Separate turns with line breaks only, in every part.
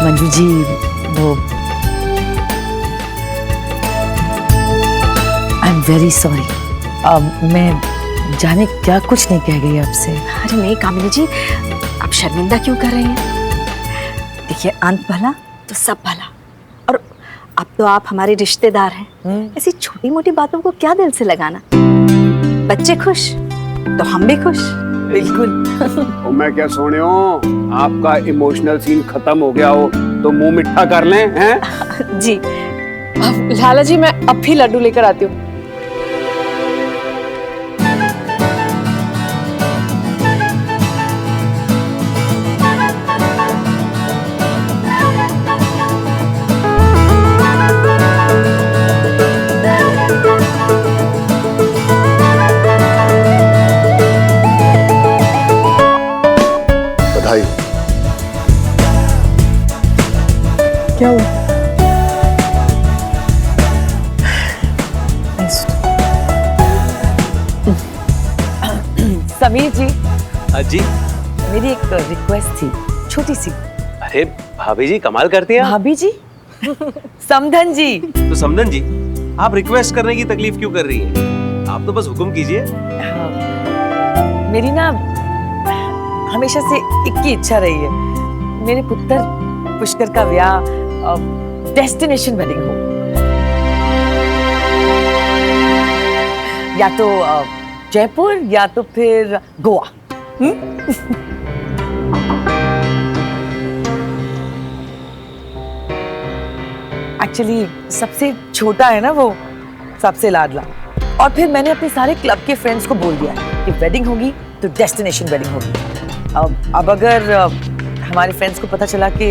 मंजू जी, वो I am very sorry. मैं जाने क्या कुछ नहीं कह गई आपसे।
अरे नहीं कामिनी जी, आप शर्मिंदा क्यों कर रही हैं? देखिए, अंत भला तो सब भला, और अब तो आप हमारे रिश्तेदार हैं। ऐसी छोटी मोटी बातों को क्या दिल से लगाना। बच्चे खुश तो हम भी खुश।
बिल्कुल।
और मैं क्या सोने हो, आपका इमोशनल सीन खत्म हो गया हो तो मुंह मिठा कर लें, हैं?
जी।
अब लाला जी, मैं अब भी लड्डू लेकर आती हूँ।
बधाई।
क्या हुआ?
समीर जी,
जी।
मेरी एक रिक्वेस्ट थी, छोटी सी।
अरे भाभी जी कमाल करती हैं आप।
भाभी जी? समधन जी।
तो समधन जी, आप रिक्वेस्ट करने की तकलीफ क्यों कर रही हैं? आप तो बस हुक्म कीजिए।
मेरी ना हमेशा से एक ही इच्छा रही है, मेरे पुत्र पुष्कर का ब्याह डेस्टिनेशन वेडिंग हो। या तो जयपुर या तो फिर गोवा। एक्चुअली सबसे छोटा है ना वो, सबसे लाडला। और फिर मैंने अपने सारे क्लब के फ्रेंड्स को बोल दिया कि वेडिंग होगी तो डेस्टिनेशन वेडिंग होगी। अब अगर हमारे फ्रेंड्स को पता चला कि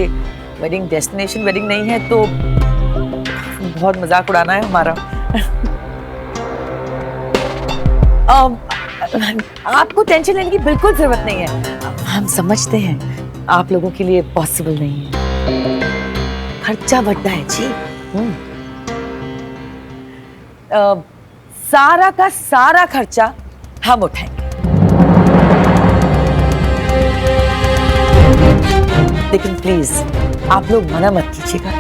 वेडिंग डेस्टिनेशन वेडिंग नहीं है तो बहुत मजाक उड़ाना है हमारा। आपको टेंशन लेने की बिल्कुल जरूरत नहीं है। हम समझते हैं आप लोगों के लिए पॉसिबल नहीं है, खर्चा बढ़ता है जी। सारा का सारा खर्चा हम उठाएंगे। लेकिन प्लीज आप लोग मना मत कीजिएगा।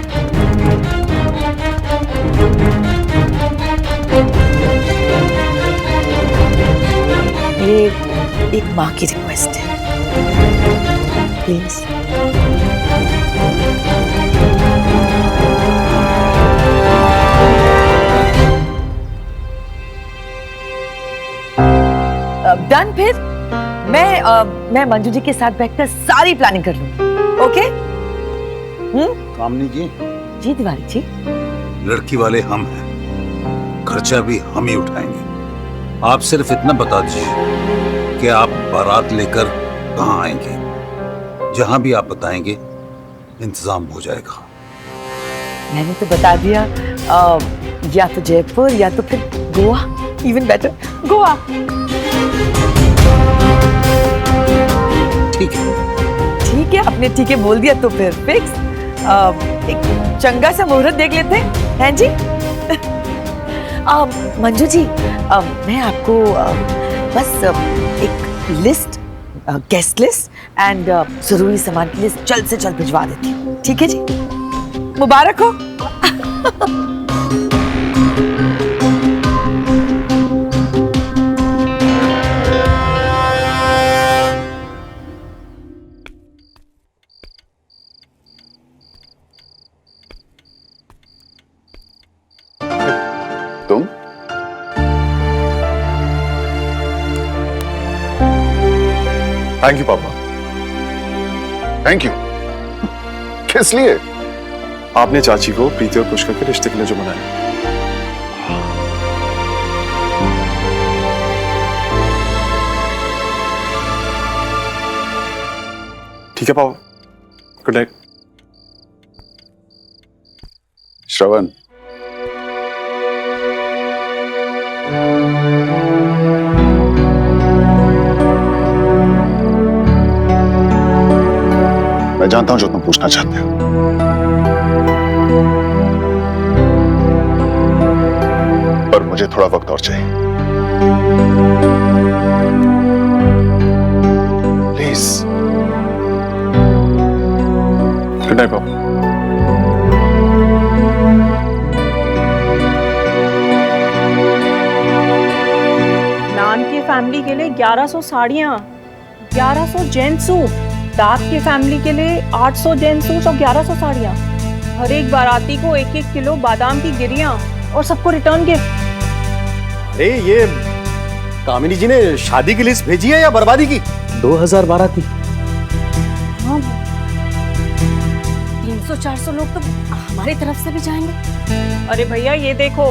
ये एक माँ की रिक्वेस्ट है, प्लीज। डन। फिर मैं मंजू जी के साथ बैठकर सारी प्लानिंग कर लूंगी। ओके?
कामनी जी,
जी तिवारी जी।
लड़की वाले हम हैं, खर्चा भी हम ही उठाएंगे। आप सिर्फ इतना बता दीजिए कि आप बारात लेकर कहाँ आएंगे। जहां भी आप बताएंगे इंतजाम हो जाएगा।
मैंने तो बता दिया, या तो जयपुर या तो फिर गोवा। Even better, Goa.
ठीक है।
ठीक है, आपने ठीक है बोल दिया तो फिर फिक्स। एक चंगा सा मुहूर्त देख लेते हैं जी। मंजू जी, मैं आपको बस एक लिस्ट, गेस्ट लिस्ट एंड जरूरी सामान की लिस्ट जल्द से जल्द भिजवा देती हूँ। ठीक है जी? मुबारक हो।
तुम?
थैंक यू पापा।
Thank you. किस लिए?
आपने चाची को प्रीति और पुष्कर के रिश्ते के लिए जो बनाया। ठीक है पापा, गुड नाइट।
श्रवण, मैं जानता हूं जो तुम पूछना चाहते हो। पर मुझे थोड़ा वक्त और चाहिए। प्लीज।
गुड नाइट पापा।
के लिए 1100 साड़ियाँ, 1100 जेंट्स सूट, दाद की फैमिली के लिए 800 जेंट्स सूट और 1100 साड़ियाँ, हर एक बाराती को 1-1 किलो बादाम की गिरियाँ और सबको रिटर्न गिफ्ट।
अरे ये कामिनी जी ने शादी की लिस्ट भेजी है या बर्बादी की?
2012 थी।
हाँ 300-400 लोग तो हमारी तरफ से भी जाएंगे।
अरे भैया ये देखो,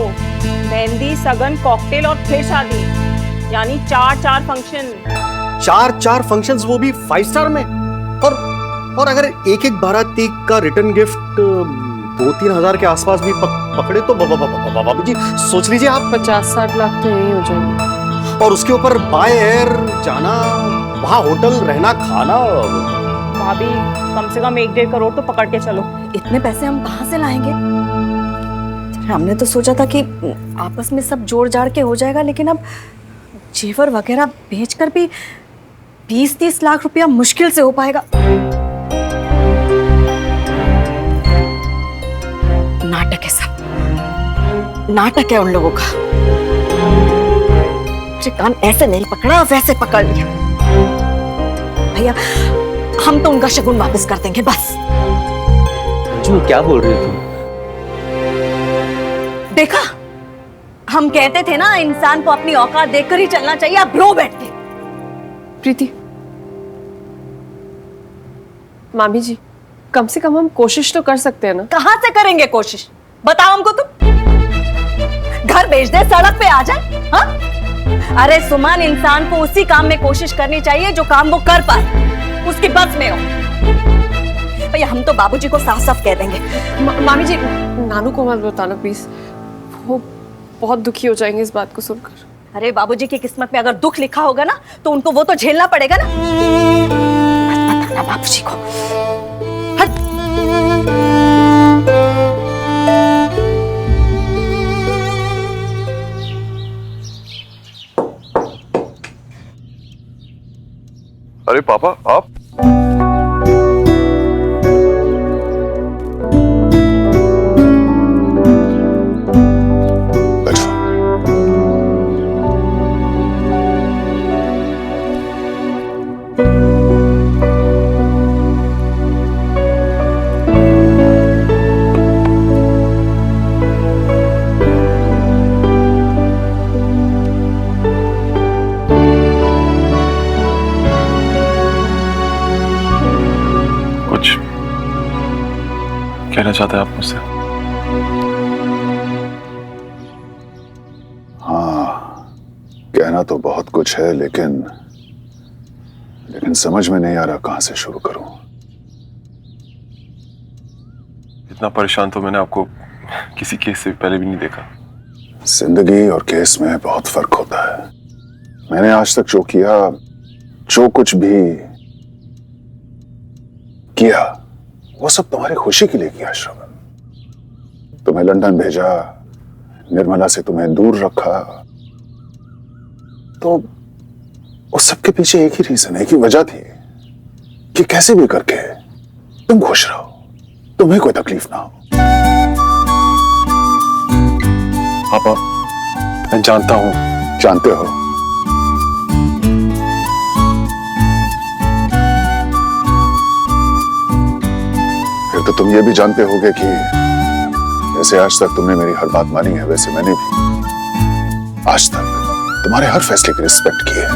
मेहंदी, सगन, कॉकटेल और फिर शादी, यानी 4 फंक्शन।
4 फंक्शंस, वो भी 5 स्टार में। और अगर एक बाराती का रिटर्न गिफ्ट 2-3 हजार के आसपास भी पकड़े तो बाबा जी सोच लीजिए आप,
50-60 लाख तो यही हो जाएंगे।
और उसके ऊपर बाय एयर जाना, वहाँ होटल, रहना, खाना।
भाभी कम से कम 1-1.5 करोड़ तो पकड़ के चलो।
इतने पैसे हम कहाँ से लाएंगे? हमने तो सोचा था कि आपस में सब जोड़ जाड़ के हो जाएगा, लेकिन अब जेवर वगैरह बेचकर भी 20-30 लाख रुपया मुश्किल से हो पाएगा। नाटक है सब, नाटक है उन लोगों का। मुझे कान ऐसे नहीं पकड़ा, वैसे पकड़ लिया। भैया हम तो उनका शगुन वापस कर देंगे बस।
अंजू क्या बोल रही हो तुम?
देखा, हम कहते थे ना इंसान को अपनी औकात देखकर ही चलना चाहिए। आप रो बैठ के।
प्रीति, मामी जी, कम से कम हम कोशिश तो कर सकते हैं ना?
कहां से करेंगे कोशिश? बताओ हमको तुम। घर भेज दे, सड़क पे आ जाए? हाँ? अरे सुमन, इंसान को उसी काम में कोशिश करनी चाहिए जो काम वो कर पाए, उसकी बस में हो। भैया हम तो बाबूजी को साफ साफ कह देंगे।
मामी जी, नानू को मत बताना प्लीज, वो बहुत दुखी हो जाएंगे इस बात को सुनकर।
अरे बाबूजी की किस्मत में अगर दुख लिखा होगा ना, तो उनको वो तो झेलना पड़ेगा ना। मत बताना बाबूजी को। हट।
अरे पापा आप? कहना चाहते हैं आप मुझसे?
हाँ, कहना तो बहुत कुछ है, लेकिन समझ में नहीं आ रहा कहां से शुरू करूं।
इतना परेशान तो मैंने आपको किसी केस से पहले भी नहीं देखा।
जिंदगी और केस में बहुत फर्क होता है। मैंने आज तक जो किया, जो कुछ भी किया, वो सब तुम्हारी खुशी के लिए किया श्रवण। तुम्हें लंदन भेजा, निर्मला से तुम्हें दूर रखा, तो उस सब के पीछे एक ही रीजन, एक ही वजह थी कि कैसे भी करके तुम खुश रहो, तुम्हें कोई तकलीफ ना हो।
पापा मैं जानता हूं।
जानते हो? फिर तो तुम ये भी जानते होगे कि जैसे आज तक तुमने मेरी हर बात मानी है, वैसे मैंने भी आज तक तुम्हारे हर फैसले की रिस्पेक्ट की है।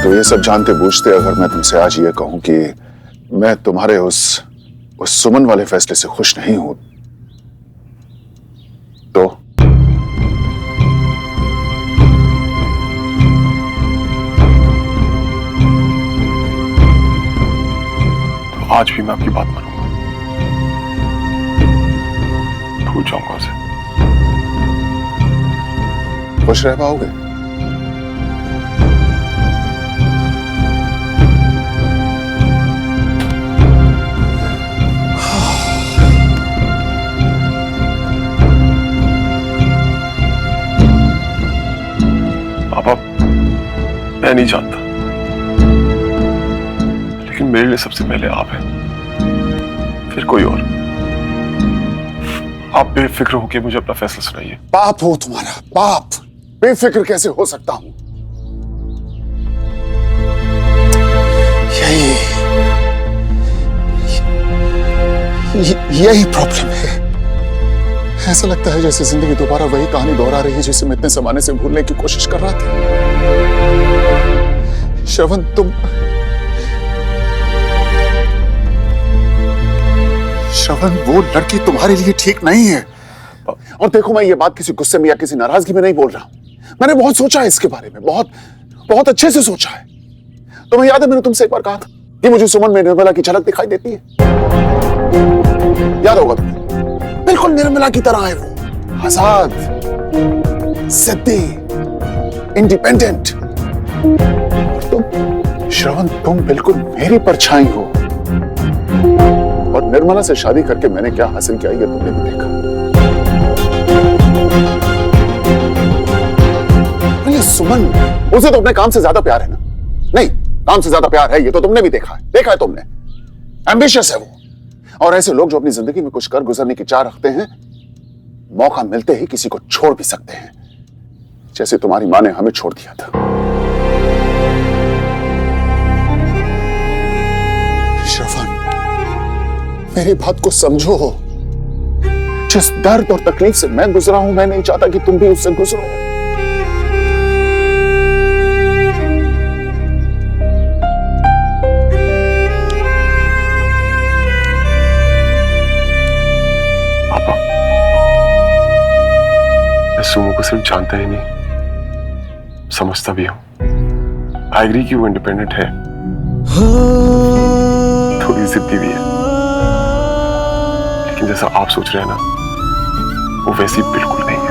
तो ये सब जानते बूझते अगर मैं तुमसे आज ये कहूं कि मैं तुम्हारे उस सुमन वाले फैसले से खुश नहीं हूं, तो
आज भी मैं आपकी बात मानूंगा, भूल जाऊंगा उसे।
खुश रह पाओगे?
पापा मैं नहीं जानता, लेकिन मेरे लिए सबसे पहले आप हैं, फिर कोई और। आप बेफिक्र होकर मुझे अपना फैसला सुनाइए।
बाप हो तुम्हारा बाप, बेफिक्र कैसे हो सकता हूं? यही प्रॉब्लम है। ऐसा लगता है जैसे जिंदगी दोबारा वही कहानी दोहरा रही है जिसे मैं इतने जमाने से भूलने की कोशिश कर रहा था। श्रवण, श्रवण, वो लड़की तुम्हारे लिए ठीक नहीं है। और देखो, मैं ये बात किसी गुस्से में या किसी नाराजगी में नहीं बोल रहा हूं। मैंने बहुत सोचा है इसके बारे में, बहुत बहुत अच्छे से सोचा है। तुम्हें याद है मैंने तुमसे एक बार कहा था कि मुझे सुमन में निर्मला की झलक दिखाई देती है? याद होगा तुम्हें। बिल्कुल निर्मला की तरह है वो, आजाद, जिद्दी, इंडिपेंडेंट। तुम श्रवण, तुम बिल्कुल मेरी परछाई हो। और निर्मला से शादी करके मैंने क्या हासिल किया ये तुमने भी देखा। ये सुमन, उसे तो अपने काम से ज्यादा प्यार है ना? नहीं, काम से ज्यादा प्यार है, ये तो तुमने भी देखा है तुमने। एम्बिशियस है वो। और ऐसे लोग जो अपनी जिंदगी में कुछ कर गुजरने की चाह रखते हैं, मौका मिलते ही किसी को छोड़ भी सकते हैं, जैसे तुम्हारी मां ने हमें छोड़ दिया था। श्रवण, मेरी बात को समझो। जिस दर्द और तकलीफ से मैं गुजरा हूं, मैं नहीं चाहता कि तुम भी उससे गुजरो।
पापा, मैं सुमो को सिर्फ जानता ही नहीं, समझता भी हूं। आई एग्री कि वो इंडिपेंडेंट है, थोड़ी जिद्दी भी है, लेकिन जैसा आप सोच रहे हैं ना, वो वैसी बिल्कुल नहीं है।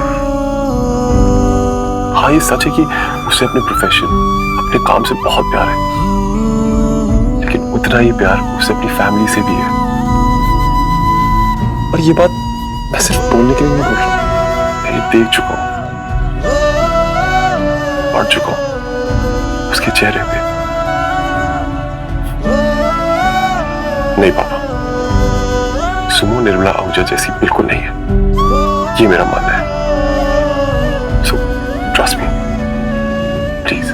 हाँ, ये सच है कि उसे अपने प्रोफेशन, अपने काम से बहुत प्यार है, लेकिन उतना ही प्यार उसे अपनी फैमिली से भी है। और ये बात मैं सिर्फ बोलने के लिए नहीं बोल रहा हूं, मैं देख चुका हूं, पढ़ चुका हूं उसके चेहरे पे। नहीं पापा, सुमो निर्मला आहूजा जैसी बिल्कुल नहीं है, ये मेरा मानना है। So trust me please.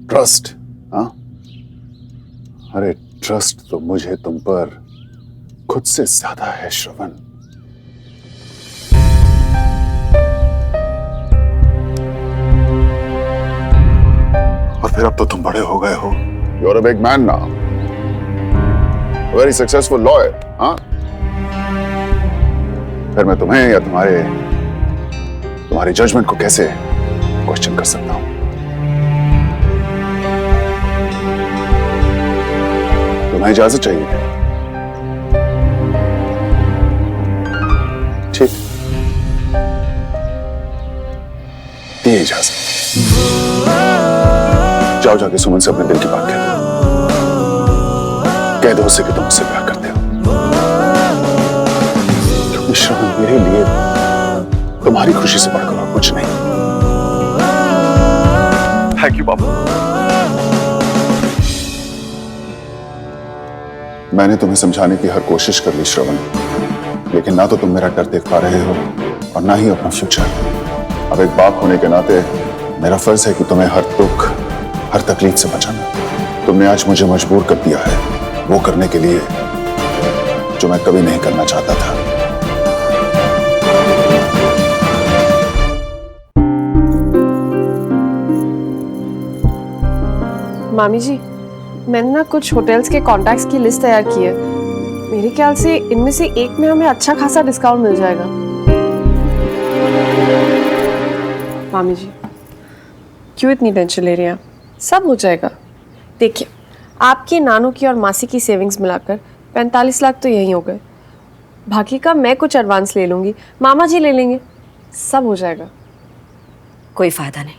Trust? हाँ, अरे ट्रस्ट तो मुझे तुम पर खुद से ज्यादा है श्रवण। और फिर अब तो तुम बड़े हो गए हो। You are a big man now, very successful lawyer. हाँ, फिर मैं तुम्हें या तुम्हारे जजमेंट को कैसे क्वेश्चन कर सकता हूं? तुम्हें इजाजत चाहिए? ठीक, दिए इजाजत। जाओ, जाके सुमन से अपने दिल की बात कह दो उसे कि तुम उससे प्यार करते हो। क्योंकि श्रवण, मेरे लिए तुम्हारी खुशी से बढ़कर और कुछ नहीं।
थैंक यू पापा।
मैंने तुम्हें समझाने की हर कोशिश कर ली श्रवण, लेकिन ना तो तुम मेरा डर देख पा रहे हो और ना ही अपना फ्यूचर। अब एक बाप होने के नाते मेरा फर्ज है कि तुम्हें हर दुख, हर तकलीफ से बचाना। तुमने आज मुझे मजबूर कर दिया है वो करने के लिए जो मैं कभी नहीं करना चाहता था।
मामी जी, मैंने ना कुछ होटल्स के कॉन्टैक्ट्स की लिस्ट तैयार की है। मेरे ख्याल से इनमें से एक में हमें अच्छा खासा डिस्काउंट मिल जाएगा। मामी जी, क्यों इतनी टेंशन ले रही हैं? सब हो जाएगा। देखिए, आपकी नानू की और मासी की सेविंग्स मिलाकर 45 लाख तो यही हो गए। बाकी का मैं कुछ एडवांस ले लूँगी, मामा जी ले लेंगे, सब हो जाएगा।
कोई फायदा नहीं,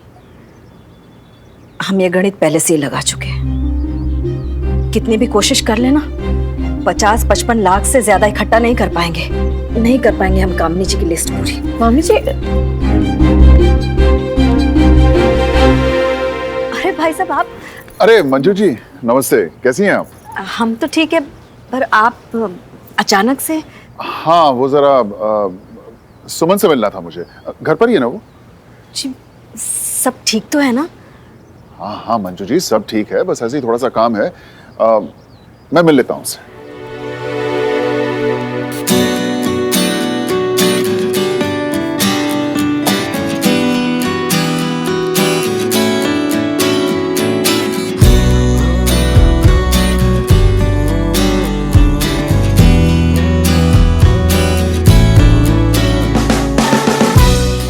हम ये गणित पहले से ही लगा चुके हैं। कितनी भी कोशिश कर लेना, 50-55 लाख से ज्यादा इकट्ठा नहीं कर पाएंगे हम कामनी जी की लिस्ट पूरी।
मामी जी,
भाई साहब आप?
अरे मंजू जी नमस्ते, कैसी हैं आप?
हम तो ठीक है, पर आप अचानक से?
हाँ वो जरा सुमन से मिलना था मुझे। घर पर ही है ना वो?
जी, सब ठीक तो है ना?
हाँ हाँ मंजू जी सब ठीक है, बस ऐसे ही थोड़ा सा काम है। मैं मिल लेता हूँ उससे।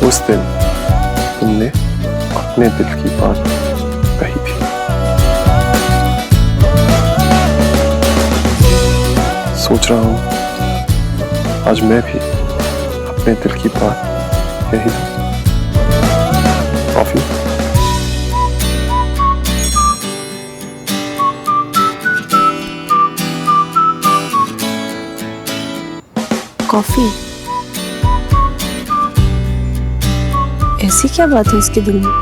उस दिन तुमने अपने दिल की बात कही थी। सोच रहा हूं आज मैं भी अपने दिल की बात कही थी। कॉफी?
कॉफी? ऐसी क्या बात है इसके दिल में?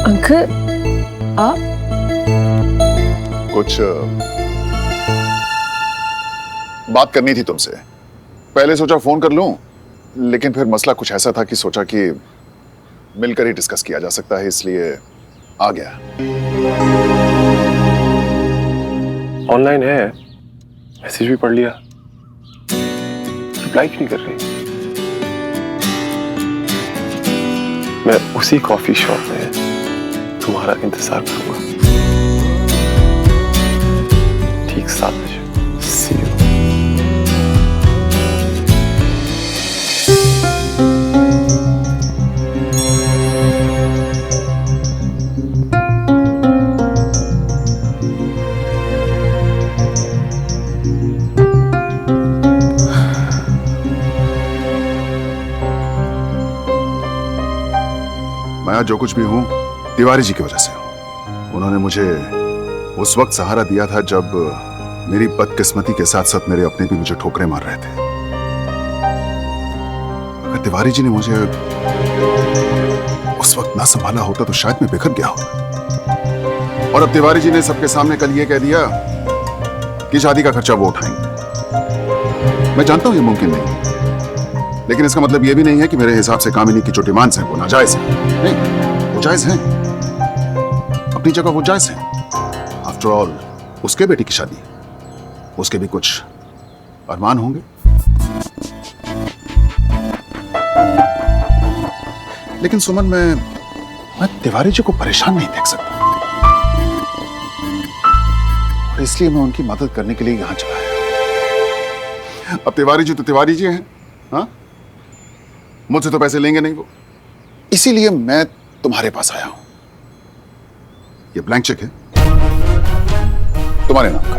अंकल आप?
कुछ बात करनी थी तुमसे। पहले सोचा फोन कर लूं, लेकिन फिर मसला कुछ ऐसा था कि सोचा कि मिलकर ही डिस्कस किया जा सकता है, इसलिए आ गया।
ऑनलाइन है, मैसेज भी पढ़ लिया, रिप्लाई क्यों नहीं कर रही? मैं उसी कॉफी शॉप में तुम्हारा इंतजार करूंगा ठीक 7 बजे। See you.
मैं जो कुछ भी हूं तिवारी जी की वजह से हूं। उन्होंने मुझे उस वक्त सहारा दिया था जब मेरी बदकिस्मती के साथ साथ मेरे अपने भी मुझे ठोकरें मार रहे थे। अगर तिवारी जी ने मुझे उस वक्त ना संभाला होता तो शायद मैं बिखर गया होता। और अब तिवारी जी ने सबके सामने कल ये कह दिया कि शादी का खर्चा वो उठाएंगे। मैं जानता हूं ये मुमकिन नहीं, लेकिन इसका मतलब ये भी नहीं है कि मेरे हिसाब से कामिनी की जो डिमांड्स हैं वो नाजायज हैं। नहीं, वो जायज हैं, अपनी जगह वो जायज हैं। आफ्टर ऑल उसके बेटी की शादी, उसके भी कुछ अरमान होंगे। लेकिन सुमन मैं तिवारी जी को परेशान नहीं देख सकता, और इसलिए मैं उनकी मदद करने के लिए यहां चला आया। अब तिवारी जी तो तिवारी जी हैं, हाँ? मुझसे तो पैसे लेंगे नहीं वो, इसीलिए मैं तुम्हारे पास आया हूं। ये ब्लैंक चेक है, तुम्हारे नाम का।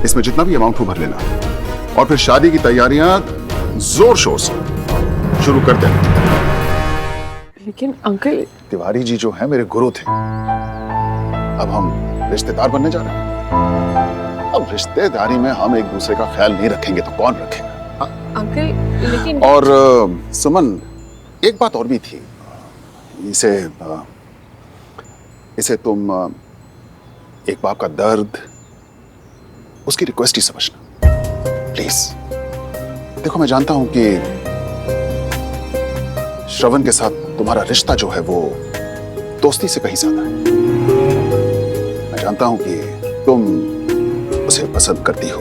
इसमें जितना भी अमाउंट हो भर लेना, और फिर शादी की तैयारियां जोर शोर से शुरू कर देना।
लेकिन अंकल,
तिवारी जी जो है मेरे गुरु थे, अब हम रिश्तेदार बनने जा रहे हैं। अब रिश्तेदारी में हम एक दूसरे का ख्याल नहीं रखेंगे तो कौन रखेगा?
अंकल लेकिन
और सुमन एक बात और भी थी। इसे तुम एक बाप का दर्द, उसकी रिक्वेस्ट ही समझना प्लीज। देखो मैं जानता हूं कि श्रवण के साथ तुम्हारा रिश्ता जो है वो दोस्ती से कहीं ज्यादा है। मैं जानता हूं कि तुम उसे पसंद करती हो,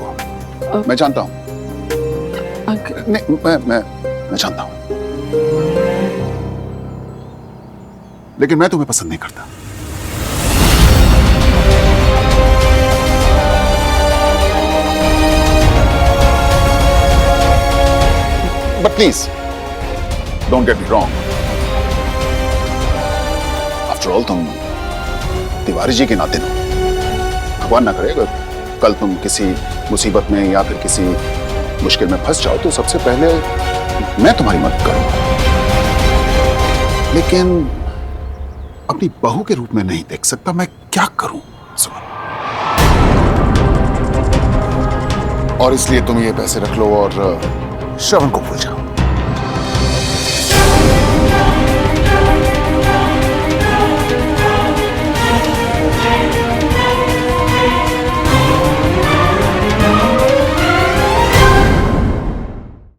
मैं जानता हूं। नहीं, मैं जानता हूं, लेकिन मैं तुम्हें पसंद नहीं करता। But please don't get me wrong. After all तुम तिवारी जी के नाते हो। भगवान ना करे अगर कल तुम किसी मुसीबत में या फिर किसी मुश्किल में फंस जाओ तो सबसे पहले मैं तुम्हारी मदद करूंगा, लेकिन अपनी बहू के रूप में नहीं देख सकता। मैं क्या करूं सुमन? और इसलिए तुम ये पैसे रख लो और श्रवण को भूल जाओ।